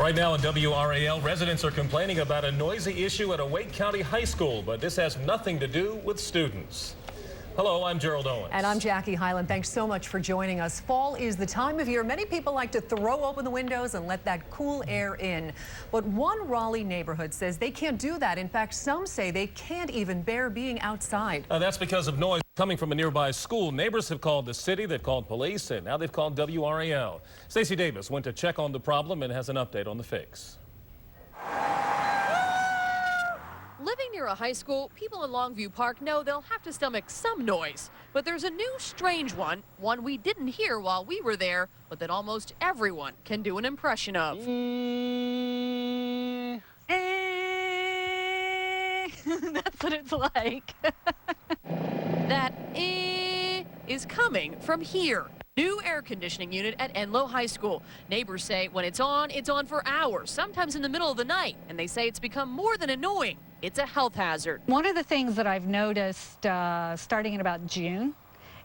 Right now in WRAL, residents are complaining about a noisy issue at a Wake County high school, but this has nothing to do with students. Hello, I'm Gerald Owens. And I'm Jackie Hyland. Thanks so much for joining us. Fall is the time of year many people like to throw open the windows and let that cool air in. But one Raleigh neighborhood says they can't do that. In fact, some say they can't even bear being outside. That's because of noise coming from a nearby school. Neighbors have called the city, they've called police, and now they've called WRAL. Stacey Davis went to check on the problem and has an update on the fix. Living near a high school, people in Longview Park know they'll have to stomach some noise. But there's a new strange one we didn't hear while we were there, but that almost everyone can do an impression of. That's what it's like. That is coming from here. New air conditioning unit at Enloe High School. Neighbors say when it's on for hours, sometimes in the middle of the night. And they say it's become more than annoying. It's a health hazard. One of the things that I've noticed starting in about June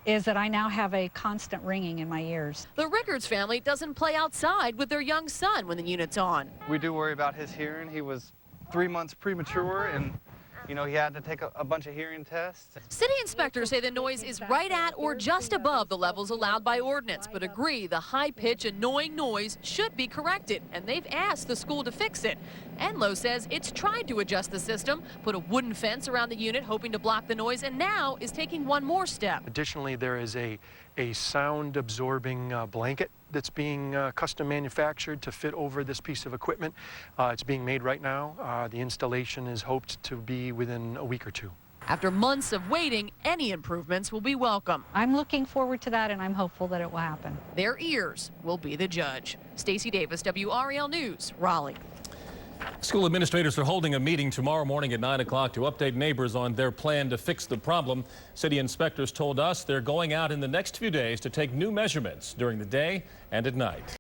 is that I now have a constant ringing in my ears. The Rickards family doesn't play outside with their young son when the unit's on. We do worry about his hearing. He was 3 months premature, and he had to take a bunch of hearing tests. City inspectors say the noise is right at or just above the levels allowed by ordinance, but agree the high-pitched, annoying noise should be corrected, and they've asked the school to fix it. Enloe says it's tried to adjust the system, put a wooden fence around the unit hoping to block the noise, and now is taking one more step. Additionally, there is a sound-absorbing blanket that's being custom manufactured to fit over this piece of equipment. It's being made right now. The installation is hoped to be within a week or two. After months of waiting, any improvements will be welcome. I'm looking forward to that, and I'm hopeful that it will happen. Their ears will be the judge. Stacey Davis, WRAL News, Raleigh. School administrators are holding a meeting tomorrow morning at 9 o'clock to update neighbors on their plan to fix the problem. City inspectors told us they're going out in the next few days to take new measurements during the day and at night.